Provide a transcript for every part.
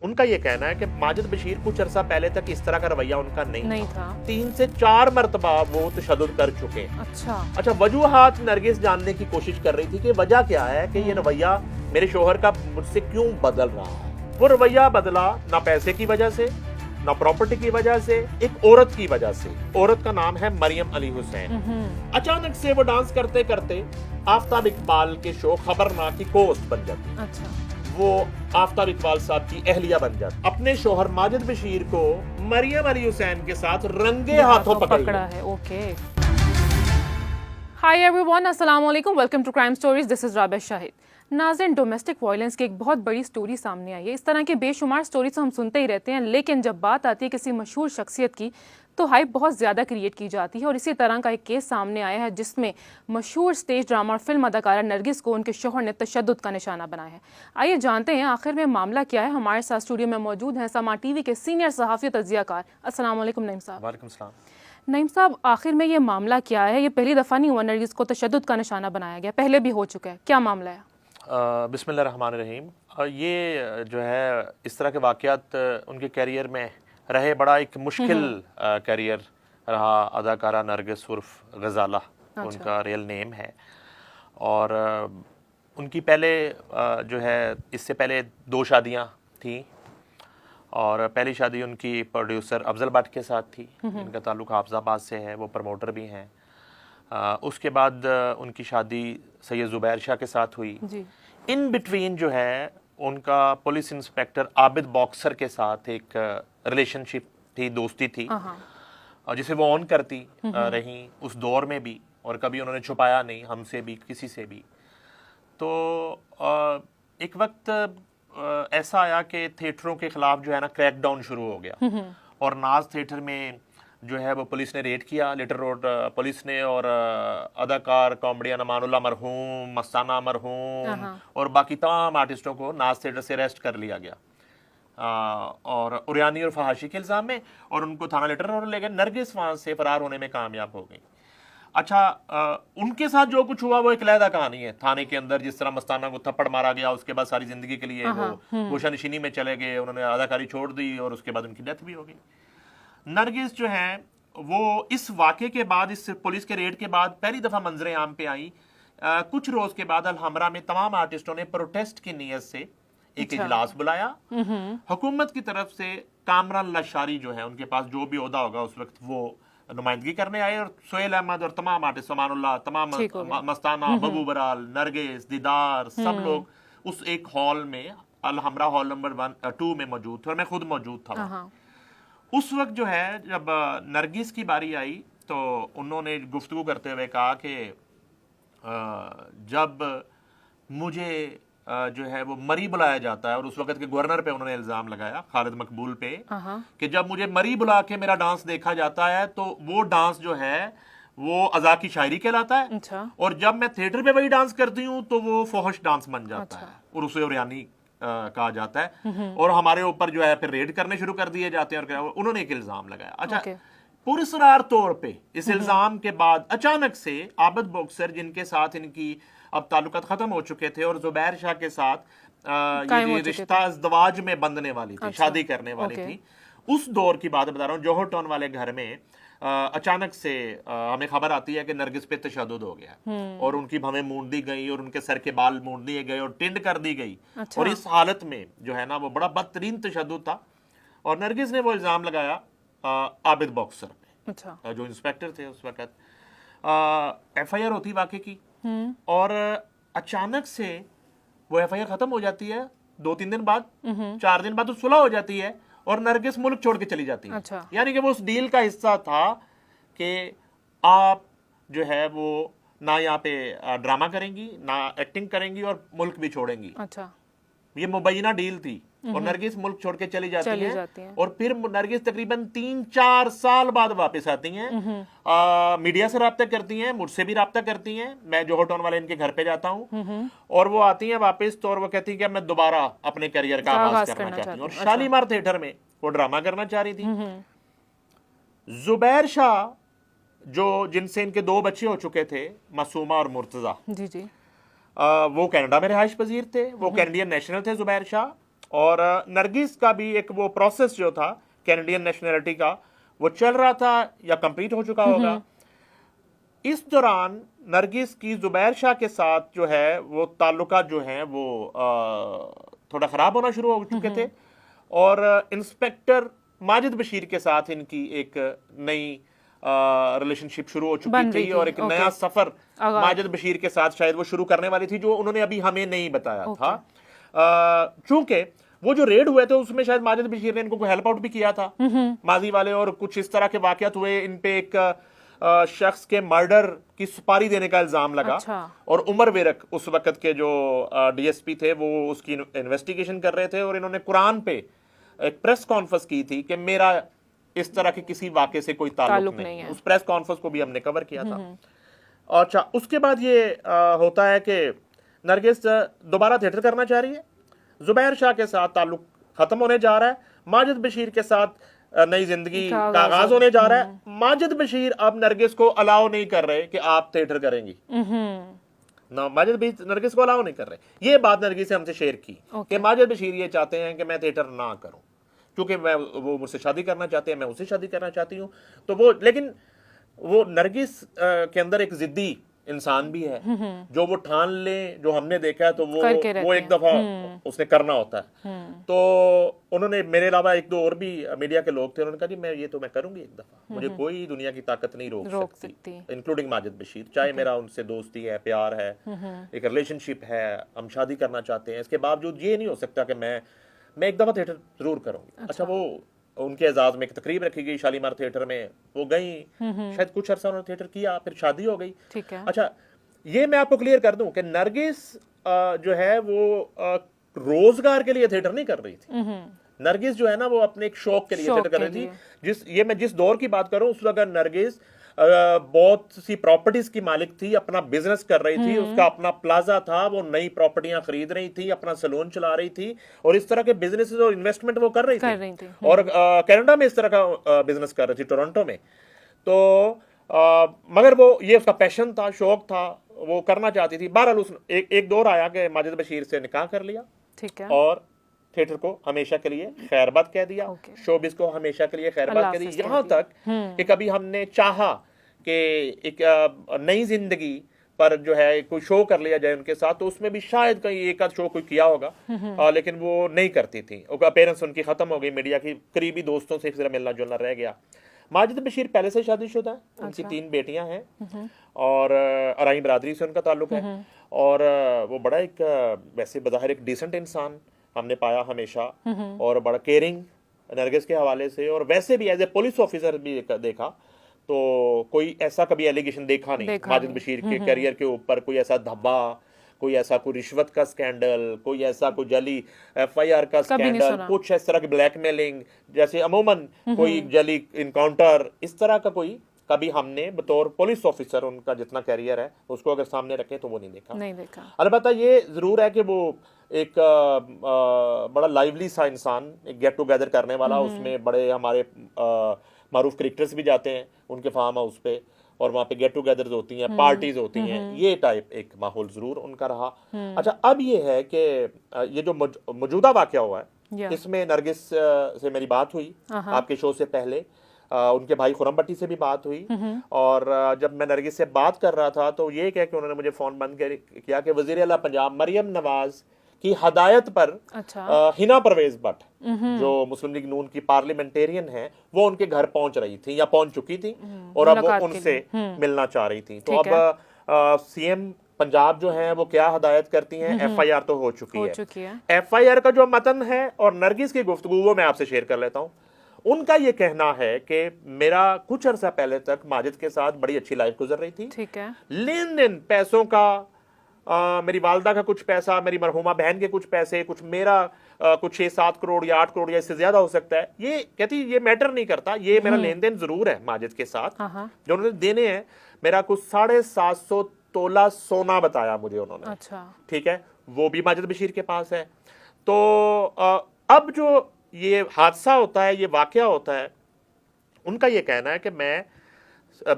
उनका ये कहना है कि माजिद बशीर कुछ अरसा पहले तक इस तरह का रवैया उनका नहीं था। 3 से 4 मरतबा वो तशद्दुद कर चुके हैं। अच्छा, वजूहात नरगिस जानने की कोशिश कर रही थी कि वजह क्या है कि ये रवैया मेरे शोहर का मुझसे क्यों बदल रहा है। वो रवैया बदला ना पैसे की वजह से, ना प्रॉपर्टी की वजह से, एक औरत की वजह से। औरत का नाम है मरियम अली हुसैन। अचानक से वो डांस करते करते आफ्ताब इकबाल के शो खबरनाक की कोस्ट बन जाती। अच्छा, वो आफ्ताब इकबाल साहब की अहलिया बन जाती। अपने शोहर माजिद बशीर को मरियम अली हुसैन के साथ रंगे हाथों पकड़ा है। ओके, हाय एवरीवन, अस्सलाम वालेकुम, welcome to Crime Stories. This is Rabia Shahid. नाज़रीन, डोमेस्टिक वायलेंस की एक बहुत बड़ी स्टोरी सामने आई है। इस तरह के बेशुमार स्टोरीज हम सुनते ही रहते हैं, लेकिन जब बात आती है किसी मशहूर शख्सियत की तो हाइप बहुत ज़्यादा क्रिएट की जाती है। और इसी तरह का एक केस सामने आया है जिसमें मशहूर स्टेज ड्रामा और फिल्म अदाकारा नरगिस को उनके शौहर ने तशद्दुद का निशाना बनाया है। आइए जानते हैं आखिर में मामला क्या है। हमारे साथ स्टूडियो में मौजूद हैं समा टीवी के सीनियर सहाफ़ी और तज्ज़ियाकार। अस्सलाम वालेकुम नईम साहब। वालेकुम सलाम। नईम साहब, आखिर में ये मामला क्या है? ये पहली दफ़ा नहीं हुआ नरगिस को तशद्दुद का निशाना बनाया गया, पहले भी हो चुका है। क्या मामला है? बिस्मिल्लाह रहमान रहीम। ये जो है इस तरह के वाक़यात उनके कैरियर में रहे। बड़ा एक मुश्किल कैरियर रहा। अदाकारा नरगिस उर्फ गज़ाला उनका रियल नेम है। और उनकी पहले जो है इससे पहले 2 शादियां थी। और पहली शादी उनकी प्रोड्यूसर अफजल भट्ट के साथ थी। इनका ताल्लुक हाफिजाबाद से है, वो प्रमोटर भी हैं। उसके बाद उनकी शादी सैयद ज़ुबैर शाह के साथ हुई जी। इन बिटवीन जो है उनका पुलिस इंस्पेक्टर आबिद बॉक्सर के साथ एक रिलेशनशिप थी, दोस्ती थी, और जिसे वो ऑन करती रही उस दौर में भी, और कभी उन्होंने छुपाया नहीं हमसे भी, किसी से भी। तो एक वक्त ऐसा आया कि थिएटरों के खिलाफ जो है ना क्रैकडाउन शुरू हो गया। और नाज थिएटर में जो है वो पुलिस ने रेड किया, लिटिल रोड पुलिस ने, और अदाकार कॉमेडियन अमानुल्लाह मरहूम, मस्ताना मरहूम और बाकी तमाम आर्टिस्टों को नाज थिएटर से अरेस्ट कर लिया गया और उरियानी और फहाशी के इल्ज़ाम में, और उनको थाना लिटिल रोड ले गए। नरगिस वहाँ से फरार होने में कामयाब हो गई। अच्छा, उनके साथ जो कुछ हुआ वो एक अलहदा कहानी है। थाने के अंदर जिस तरह मस्ताना को थप्पड़ मारा गया, उसके बाद सारी जिंदगी के लिए वो गोशानिशीनी में चले गए, उन्होंने अदाकारी छोड़ दी और उसके बाद उनकी डेथ भी हो गई। नरगिस जो है वो इस वाक़े के बाद, इस पुलिस के रेड के बाद पहली दफ़ा मंजरे आम पे आई। कुछ रोज़ के बाद अलहमरा में तमाम आर्टिस्टों ने प्रोटेस्ट की नीयत से एक इजलास बुलाया। हुकूमत की तरफ से कामरान लशारी जो है, उनके पास जो भी ओहदा होगा उस वक्त, वो नुमाइंदगी करने आए। और सोहेल अहमद और तमाम आर्टिस्ट, अमानुल्लाह, तमाम मस्ताना, बबू बराल, नरगिस, दीदार, सब लोग उस एक हॉल में, अलहमरा हॉल नंबर 2 में मौजूद थे, और मैं खुद मौजूद था। उस वक्त जो है जब नरगिस की बारी आई तो उन्होंने गुफ्तगू करते हुए कहा कि जब मुझे जो है वो मरी बुलाया जाता है, और उस वक्त के गवर्नर पे उन्होंने इल्जाम लगाया, खालिद मकबूल पे, कि जब मुझे मरी बुला के मेरा डांस देखा जाता है तो वो डांस जो है वो अज़ा की शायरी कहलाता है। अच्छा। और जब मैं थिएटर पे वही डांस करती हूँ तो वो फोहश डांस बन जाता है और उसे उरियानी कहा जाता है, और हमारे ऊपर जो है फिर रेड करने शुरू कर दिए जाते हैं। और उन्होंने एक इल्जाम लगाया। अच्छा, पुरस्कार तौर पे इस इल्जाम के बाद अचानक से आबिद बॉक्सर, जिनके साथ इनकी अब ताल्लुकात खत्म हो चुके थे, और ज़ुबैर शाह के साथ ये रिश्ता इज़्दवाज में बंधने वाली थी, शादी करने वाली थी, उस दौर की बात बता रहा हूँ। जौहर टाउन वाले घर में अचानक से हमें खबर आती है कि नरगिस पे तशद्दुद हो गया, और उनकी भवें मूंद दी गई, और उनके सर के बाल मूंद दिए गए, और टिंड कर दी गई। अच्छा। और इस हालत में जो है ना वो बड़ा बदतरीन तशद्दुद था, और नरगिस ने वो इल्ज़ाम लगाया आबिद बॉक्सर पे। अच्छा। जो इंस्पेक्टर थे उस वक्त। FIR होती वाक़े की, और अचानक से वो FIR खत्म हो जाती है 2-3 दिन बाद, 4 दिन बाद तो सुलह हो जाती है, और नरगिस मुल्क छोड़ के चली जाती है। अच्छा। यानी कि वो उस डील का हिस्सा था कि आप जो है वो ना यहाँ पे ड्रामा करेंगी, ना एक्टिंग करेंगी, और मुल्क भी छोड़ेंगी। अच्छा। ये मुबैना डील थी, और नरगिस मुल्क छोड़ के चली जाती है। और फिर नरगिस तकरीबन 3-4 साल बाद वापस आती हैं, मीडिया से राब्ता करती हैं, मुझसे भी राब्ता करती हैं। मैं जौहर टाउन वाले इनके घर पे जाता हूँ, और वो आती हैं वापस, तो और वो कहती है कि मैं दोबारा अपने करियर का आगाज करना चाहती हूँ। और शालीमार थिएटर में वो ड्रामा करना चाह रही थी। ज़ुबैर शाह, जो जिनसे इनके 2 बच्चे हो चुके थे, मासूमा और मुर्तजा, जी जी, वो कनाडा में रिहाइश पजीर थे, वो कैनेडियन नेशनल थे ज़ुबैर शाह, और नरगिस का भी एक वो प्रोसेस जो था कैनेडियन नेशनैलिटी का वो चल रहा था या कंप्लीट हो चुका होगा। इस दौरान नरगिस की जुबैर शाह के साथ जो है वो ताल्लुकात जो हैं वो थोड़ा ख़राब होना शुरू हो चुके थे और इंस्पेक्टर माजिद बशीर के साथ इनकी एक नई रिलेशनशिप शुरू हो चुकी थी और एक नया सफर माजिद बशीर के साथ शायद वो शुरू करने वाली थी जो उन्होंने अभी हमें नहीं बताया था। चूंकि वो जो रेड हुए थे उसमें शायद माजिद बशीर ने इनको हेल्प आउट भी किया था माजी वाले, और कुछ इस तरह के वाकयात हुए। इन पे एक शख्स के मर्डर की सुपारी देने का इल्जाम लगा। और उमर विरक उस वक्त के जो डीएसपी थे वो उसकी इन्वेस्टिगेशन कर रहे थे और इन्होंने कुरान पे एक प्रेस कॉन्फ्रेंस की थी कि मेरा इस तरह के किसी वाक़े से कोई ताल्लुक नहीं है। उस प्रेस कॉन्फ्रेंस को भी हमने कवर किया था। अच्छा, उसके बाद ये होता है कि नरगिस दोबारा थिएटर करना चाह रही है, जुबैर शाह के साथ ताल्लुक खत्म होने जा रहा है, माजिद बशीर के साथ नई जिंदगी का आगाज होने जा रहा है। माजिद बशीर अब नरगिस को अलाउ नहीं कर रहे कि आप थिएटर करेंगी ना, माजिद बशीर नरगिस को अलाउ नहीं कर रहे। ये बात नरगिस से हमसे शेयर की कि माजिद बशीर ये चाहते हैं कि मैं थिएटर ना करूं क्योंकि वो मुझसे शादी करना चाहते हैं, मैं उससे शादी करना चाहती हूँ। तो वो, लेकिन वो नरगिस के अंदर एक जिद्दी इंसान भी है जो वो ठान ले, जो हमने देखा है तो वो एक दफा उसने करना होता है। तो उन्होंने, मेरे अलावा एक दो और भी मीडिया के लोग थे, उन्होंने कहा जी मैं करूंगी एक दफा, मुझे कोई दुनिया की ताकत नहीं रोक सकती इंक्लूडिंग माजिद बशीर। चाहे मेरा उनसे दोस्ती है, प्यार है, एक रिलेशनशिप है, हम शादी करना चाहते हैं, इसके बावजूद ये नहीं हो सकता कि मैं एक दफा थिएटर जरूर करूंगी। अच्छा, वो उनके एजाज में एक तकरीब रखी गई शालीमार थिएटर में, वो गई, शायद कुछ अरसा उन्होंने थिएटर किया, फिर शादी हो गई। ठीक है। अच्छा, ये मैं आपको क्लियर कर दूं कि नरगिस जो है वो रोजगार के लिए थिएटर नहीं कर रही थी। नरगिस जो है ना वो अपने एक शौक के लिए थिएटर कर रही थी। मैं जिस दौर की बात कर रहा हूँ उस वक्त नरगिस बहुत सी प्रॉपर्टीज की मालिक थी, अपना बिजनेस कर रही थी, उसका अपना प्लाजा था, वो नई प्रॉपर्टियां खरीद रही थी, अपना सैलून चला रही थी और इस तरह के बिजनेस और इन्वेस्टमेंट वो कर रही थी। और कनाडा में इस तरह का बिजनेस कर रही थी, टोरंटो में। तो मगर वो, ये उसका पैशन था, शौक था, वो करना चाहती थी। बहरहाल उस एक दौर आया कि माजिद बशीर से निकाह कर लिया। ठीक है। और थिएटर को हमेशा के लिए खैरबाद कह दिया, शोबिस को हमेशा के लिए खैरबाद कह दी। यहाँ तक कि कभी हमने चाहा कि एक नई जिंदगी पर जो है कोई शो कर लिया जाए उनके साथ, तो उसमें भी शायद कहीं एक आध शो कोई किया होगा, लेकिन वो नहीं करती थी। अपीयरेंस उनकी खत्म हो गई, मीडिया की करीबी दोस्तों से सिर्फ मिलना जुलना रह गया। माजिद बशीर पहले से शादीशुदा है, उनकी 3 बेटियां हैं और अराई बरादरी से उनका ताल्लुक है। और वो बड़ा एक वैसे बज़ाहिर एक डिसेंट इंसान हमने पाया हमेशा, और बड़ा केयरिंग नरगिस के हवाले से, और वैसे भी एज ए पुलिस ऑफिसर भी देखा तो कोई ऐसा कभी एलिगेशन देखा नहीं माजिद बशीर के करियर के ऊपर, कोई ऐसा धब्बा, कोई ऐसा कोई रिश्वत का स्कैंडल, कोई ऐसा कोई जली FIR का स्कैंडल, कुछ इस तरह की ब्लैकमेलिंग, जैसे अमूमन कोई जली इनकाउंटर, इस तरह का कोई कभी हमने बतौर पुलिस ऑफिसर उनका जितना कैरियर है उसको अगर सामने रखें तो वो नहीं देखा। अलबत्ता ये जरूर है कि वो एक बड़ा लाइवली सा इंसान, एक गेट टुगेदर करने वाला, उसमें बड़े हमारे मारूफ क्रिकेटर्स भी जाते हैं उनके फार्म हाउस पे, और वहाँ पे गेट टुगेदर्स होती हैं, पार्टीज होती हैं, ये टाइप एक माहौल जरूर उनका रहा। अच्छा, अब ये है कि ये जो मौजूदा वाकया हुआ है इसमें नरगिस से मेरी बात हुई आपके शो से पहले, उनके भाई खुरम भट्टी से भी बात हुई, और जब मैं नरगिस से बात कर रहा था तो ये कह के उन्होंने मुझे फोन बंद किया कि वजीर आला पंजाब मरियम नवाज की हदायत पर हिना परवेज भट्ट जो मुस्लिम लीग नून की पार्लियामेंटेरियन है वो उनके घर पहुंच रही थी या पहुंच चुकी थी, और अब वो उनसे मिलना चाह रही थी। तो अब CM पंजाब जो है वो क्या हदायत करती हैं, FIR तो हो चुकी है। FIR का जो मतन है और नरगिस की गुफ्तगू वो मैं आपसे शेयर कर लेता हूँ। उनका ये कहना है कि मेरा कुछ अरसा पहले तक माजिद के साथ बड़ी अच्छी लाइफ गुजर रही थी, ठीक है, लेन देन पैसों का, मेरी वालदा का कुछ पैसा, मेरी मरहुमा बहन के कुछ पैसे, कुछ मेरा कुछ 6-7 करोड़ या 8 करोड़ या इससे ज्यादा हो सकता है, ये कहती ये मैटर नहीं करता, ये मेरा लेन देन जरूर है माजिद के साथ जो उन्होंने देने हैं। मेरा कुछ 750 तोला सोना बताया मुझे उन्होंने। अच्छा, ठीक है, वो भी माजिद बशीर के पास है। तो अब जो ये हादसा होता है, ये वाकया होता है, उनका ये कहना है कि मैं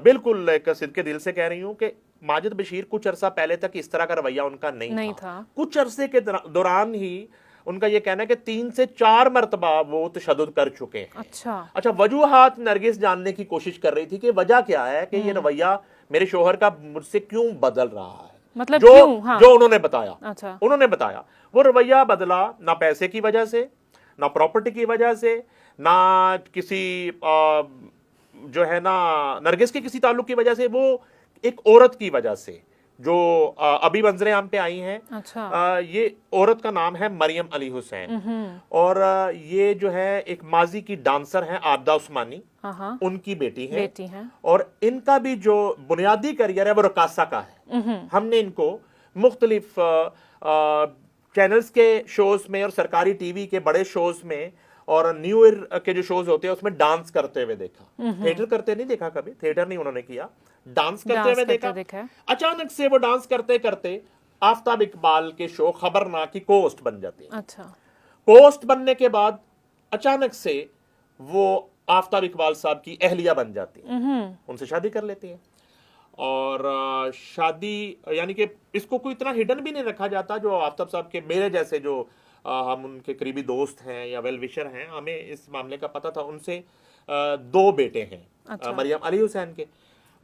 बिल्कुल एक सिद्के दिल से कह रही हूं कि माजिद बशीर कुछ अरसा पहले तक इस तरह का रवैया उनका नहीं था। कुछ अरसे के दौरान ही उनका ये कहना है कि 3 से 4 मरतबा वो तशद्दुद कर चुके हैं। अच्छा, वजूहात नरगिस जानने की कोशिश कर रही थी कि वजह क्या है कि ये रवैया मेरे शोहर का मुझसे क्यों बदल रहा है, मतलब जो क्यों? हाँ। जो उन्होंने बताया। अच्छा। उन्होंने बताया वो रवैया बदला ना पैसे की वजह से, ना प्रॉपर्टी की वजह से, ना किसी जो है ना नरगिस के किसी ताल्लुक की वजह से, वो एक औरत की वजह से जो अभी मंजरे आम पे आई हैं। अच्छा। ये औरत का नाम है मरियम अली हुसैन, और ये जो है एक माजी की डांसर हैं आबदा उस्मानी, उनकी बेटी है। और इनका भी जो बुनियादी करियर है वो रकासा का है। हमने इनको मुख्तलिफ चैनल्स के शोज में और सरकारी टीवी के बड़े शोज में और न्यू ईयर के जो शोज होते हैं उसमें डांस करते हुए देखा। थिएटर करते नहीं देखा कभी, थिएटर नहीं उन्होंने किया, डांस करते हुए देखा। अचानक से वो डांस करते करते आफ्ताब इकबाल के शो खबरनाक की कोस्ट बन जाती है। अच्छा। कोस्ट बनने के बाद अचानक से वो आफ्ताब इकबाल साहब की अहलिया बन जाती है, उनसे शादी कर लेती है। और शादी यानी कि इसको कोई इतना हिडन भी नहीं रखा जाता। जो आफ्ताब साहब के मेरे जैसे जो हम उनके करीबी दोस्त हैं या वेल विशर हैं, हमें इस मामले का पता था। उनसे 2 बेटे हैं। अच्छा। मरियम अली हुसैन के,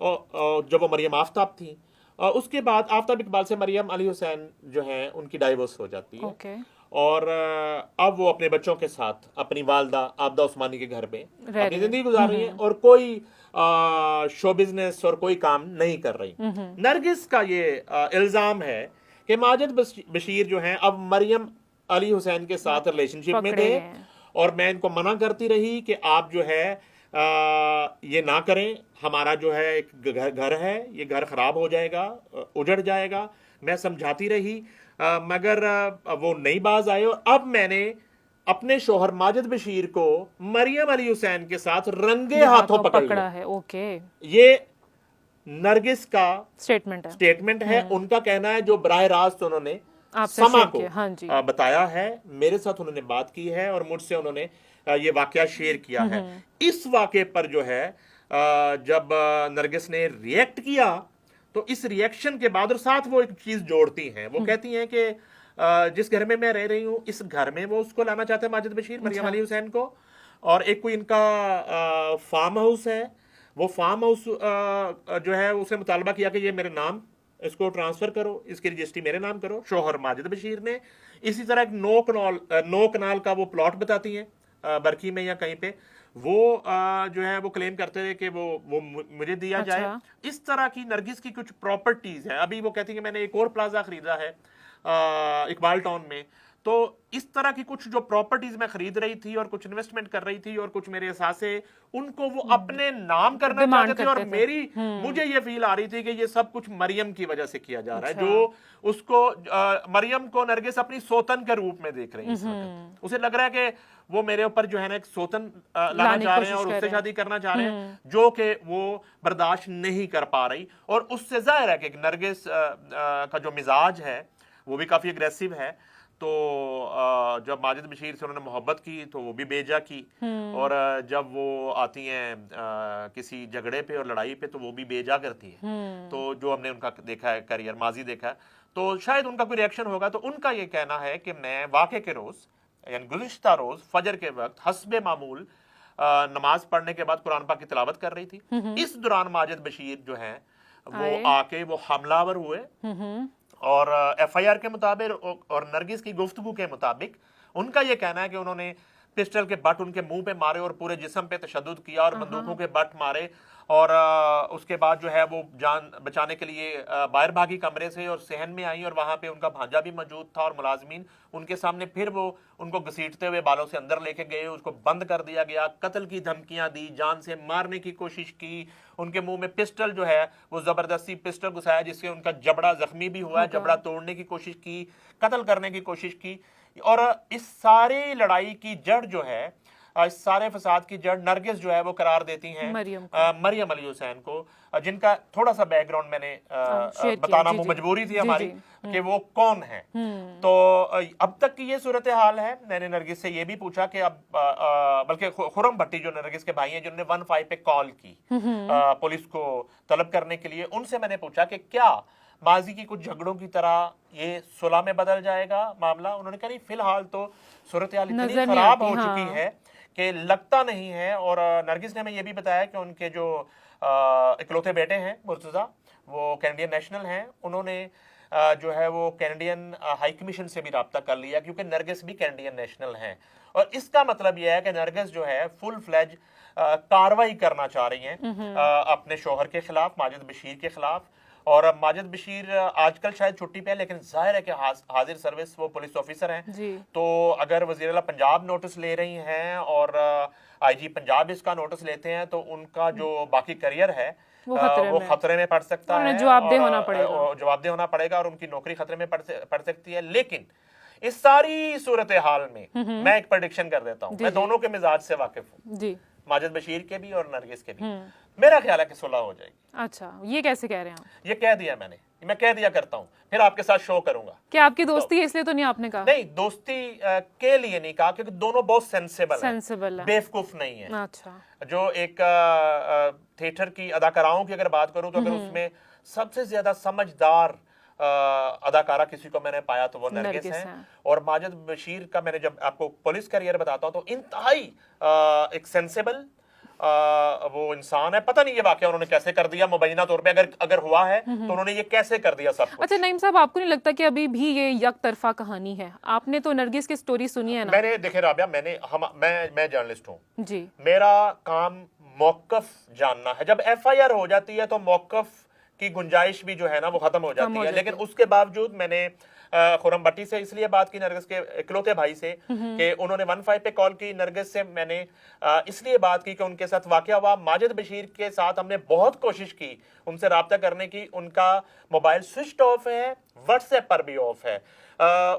और जब वो मरियम आफ्ताब थी, उसके बाद आफ्ताब इकबाल से मरियम अली हुसैन जो है उनकी डाइवोर्स हो जाती है। okay. और अब वो अपने बच्चों के साथ अपनी वालदा आबदा उस्मानी के घर में अपनी जिंदगी गुजार रही है और कोई शो बिजनेस और कोई काम नहीं कर रही। नरगिस का ये इल्जाम है कि माजिद बशीर जो है अब मरियम अली हुसैन के साथ रिलेशनशिप में थे, और मैं इनको मना करती रही कि आप जो है ये ना करें, हमारा जो है एक घर है, ये घर खराब हो जाएगा, उजड़ जाएगा। मैं समझाती रही, मगर वो नहीं बाज आए। और अब मैंने अपने शोहर माजिद बशीर को मरियम अली हुसैन के साथ रंगे हाथों पकड़ा है। ओके। ये नरगिस का स्टेटमेंट है। उनका कहना है जो बराह रास्त उन्होंने समा को बताया है, मेरे साथ उन्होंने बात की है और मुझसे उन्होंने ये वाकया शेयर किया है। इस वाकये पर जो है जब नरगिस ने रिएक्ट किया तो इस रिएक्शन के बाद और साथ वो एक चीज जोड़ती हैं, वो कहती हैं कि जिस घर में मैं रह रही हूँ इस घर में वो उसको लाना चाहते हैं माजिद बशीर, मरियम अली हुसैन को। और एक कोई इनका फार्म हाउस है, वो फार्म हाउस जो है उसने मुतालबा किया कि ये मेरे नाम इसको ट्रांसफर करो, इसकी रजिस्ट्री मेरे नाम करो, शोहर माजिद बशीर ने। इसी तरह एक नो कनाल का वो प्लॉट बताती हैं बरकी में या कहीं पे, वो जो है वो क्लेम करते थे कि वो मुझे दिया जाए। इस तरह की नरगिस की कुछ प्रॉपर्टीज है। अभी वो कहती है कि मैंने एक और प्लाजा खरीदा है इकबाल टाउन में, तो इस तरह की कुछ जो प्रॉपर्टीज मैं खरीद रही थी और कुछ इन्वेस्टमेंट कर रही थी और कुछ मेरे एहसासे उनको वो अपने नाम करना चाहते थे। और मुझे ये फील आ रही थी कि ये सब कुछ मरियम की वजह से किया जा रहा है। जो उसको मरियम को नरगिस अपनी सोतन के रूप में देख रही है। उसे लग रहा है कि वो मेरे ऊपर जो है ना एक सोतन लाना चाह रहे हैं और उससे शादी करना चाह रहे हैं, जो कि वो बर्दाश्त नहीं कर पा रही। और उससे जाहिर है कि नरगिस का जो मिजाज है वो भी काफी अग्रेसिव है। तो जब माजिद बशीर से उन्होंने मोहब्बत की तो वो भी बेजा की, और जब वो आती हैं किसी झगड़े पे और लड़ाई पे तो वो भी बेजा करती है। तो जो हमने उनका देखा है करियर माजी देखा है, तो शायद उनका कोई रिएक्शन होगा। तो उनका ये कहना है कि मैं वाक़े के रोज यानी गुज़िश्ता रोज फजर के वक्त हस्बे मामूल नमाज पढ़ने के बाद कुरान पाक की तिलावत कर रही थी। इस दौरान माजिद बशीर जो है वो आके वो हमलावर हुए, और एफआईआर के मुताबिक और नरगिस की गुफ्तगू के मुताबिक उनका यह कहना है कि उन्होंने पिस्टल के बट उनके मुंह पे मारे और पूरे जिस्म पे तशद्दुद किया और बंदूकों के बट मारे। और उसके बाद जो है वो जान बचाने के लिए बाहर भागी कमरे से और सहन में आई, और वहां पे उनका भांजा भी मौजूद था और मुलाजमीन उनके सामने। फिर वो उनको घसीटते हुए बालों से अंदर लेके गए, उसको बंद कर दिया गया, कत्ल की धमकियां दी, जान से मारने की कोशिश की। उनके मुंह में पिस्टल जो है वो जबरदस्ती पिस्टल घुसाया जिससे उनका जबड़ा जख्मी भी हुआ, जबड़ा तोड़ने की कोशिश की, कत्ल करने की कोशिश की। और इस सारी लड़ाई की जड़ जो है, इस सारे फसाद की जड़ नरगिस जो है वो करार देती हैं मरियम अली हुसैन को, जिनका थोड़ा सा बैकग्राउंड मैंने बताना मजबूरी थी हमारी कि वो कौन है। तो अब तक की ये सूरत हाल है। मैंने नरगिस से ये भी पूछा कि अब बल्कि खुरम भट्टी जो नरगिस के भाई हैं जिन्होंने 15 पे कॉल की पुलिस को तलब करने के लिए, उनसे मैंने पूछा कि क्या माजी की कुछ झगड़ों की तरह ये सुलह में बदल जाएगा मामला? उन्होंने कहा नहीं, फिलहाल तो सूरत हाल इतनी नजर नहीं खराब आती, हो हाँ। चुकी है कि लगता नहीं है। और नरगिस ने हमें ये भी बताया कि उनके जो इकलौते बेटे हैं मुर्तज़ा, वो कैनेडियन नेशनल हैं। उन्होंने जो है वो कैनेडियन हाई कमीशन से भी रब्ता कर लिया, क्योंकि नरगिस भी कैनेडियन नेशनल हैं। और इसका मतलब यह है कि नरगिस जो है फुल फ्लेज कार्रवाई करना चाह रही हैं अपने शोहर के खिलाफ, माजिद बशीर के खिलाफ। और माजिद बशीर आजकल शायद छुट्टी पे है, लेकिन जाहिर है कि हाजिर सर्विस वो पुलिस ऑफिसर हैं जी। तो अगर वज़ीर आला पंजाब नोटिस ले रही हैं और आईजी पंजाब इसका नोटिस लेते हैं तो उनका जो बाकी करियर है वो वो खतरे में पड़ सकता उन्हें है, जवाबदेह और होना पड़ेगा। जवाबदेह होना पड़ेगा और उनकी नौकरी खतरे में पड़ सकती है। लेकिन इस सारी सूरत हाल में मैं एक प्रेडिक्शन कर देता हूँ, मैं दोनों के मिजाज से वाकिफ हूँ, जी। माजिद बशीर के भी और नरगिस के भी। मेरा ख्याल है कि सुलह हो जाएगी। अच्छा, ये कैसे कह रहे हैं आप? ये कह दिया मैंने, मैं कह दिया करता हूँ, फिर आपके साथ शो करूंगा। क्या आपकी दोस्ती है इसलिए तो नहीं आपने कहा? नहीं, दोस्ती के लिए नहीं कहा, क्योंकि दोनों बहुत सेंसिबल है, बेवकूफ नहीं है। अच्छा। जो एक थिएटर की अदाकाराओं की अगर बात करूं तो अगर उसमें सबसे ज्यादा समझदार अदाकारा किसी को मैंने पाया तो वो नरगिस हैं। और माजिद बशीर का मैंने जब आपको पुलिस करियर बताता हूं तो इंतहाई एक सेंसेबल वो इंसान है। पता नहीं ये वाकया उन्होंने कैसे कर दिया, मुबैना तौर पे अगर हुआ है तो उन्होंने ये कैसे कर दिया सब कुछ। अच्छा नईम साहब, आपको नहीं लगता कि अभी भी ये यक तरफा कहानी है? आपने तो नरगिस की स्टोरी सुनी है ना? मैंने देखे राबिया, मैं जर्नलिस्ट हूँ जी। मेरा काम मौकफ जानना है। जब एफआईआर हो जाती है तो मौकफ की गुंजाइश भी जो है ना वो खत्म हो जाती है। लेकिन उसके बावजूद मैंने खुरम भट्टी से इसलिए बात की, नरगिस के इकलौते भाई से, कि उन्होंने 15 पे कॉल की। नरगिस से मैंने इसलिए बात की कि उनके साथ वाकया हुआ। माजिद बशीर के साथ हमने बहुत कोशिश की उनसे रब्ता करने की, उनका मोबाइल स्विच ऑफ है, व्हाट्सएप पर भी ऑफ है।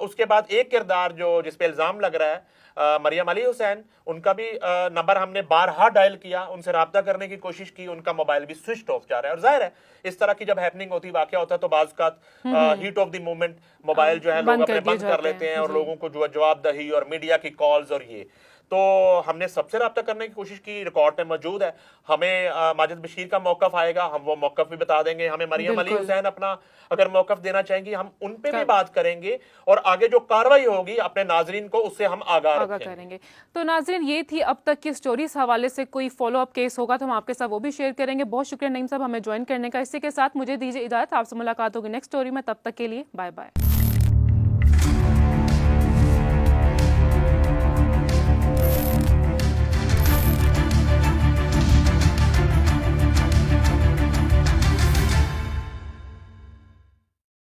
उसके बाद एक किरदार जो जिस पे इल्जाम लग रहा है मरियम अली हुसैन, उनका भी नंबर हमने बारहा डायल किया, उनसे रब्ता करने की कोशिश की, उनका मोबाइल भी स्विच ऑफ जा रहा है। और जाहिर है इस तरह की जब हैपनिंग होती, वाकया होता है तो बाज़ का heat of the moment mobile जो है लोग अपने बंद कर लेते हैं और लोगों को जो जवाबदही और मीडिया की कॉल्स और ये तो हमने सबसे रब्ता करने की कोशिश की। रिकॉर्ड में मौजूद है। हमें माजिद बशीर का मौकफ आएगा, हम वो मौकफ भी बता देंगे। हमें मरियम अली हुसैन अपना अगर मौकफ देना चाहेंगी, हम उन पे भी बात करेंगे और आगे जो कार्रवाई होगी अपने नाजरीन को उससे हम आगाह करेंगे। तो नाजरीन, ये थी अब तक की स्टोरी। इस हवाले से कोई फॉलो अप केस होगा तो हम आपके साथ वो भी शेयर करेंगे। बहुत शुक्रिया नईम साहब हमें ज्वाइन करने का। इसी के साथ मुझे दीजिए इजाजत, आपसे मुलाकात होगी नेक्स्ट स्टोरी में। तब तक के लिए बाय बाय।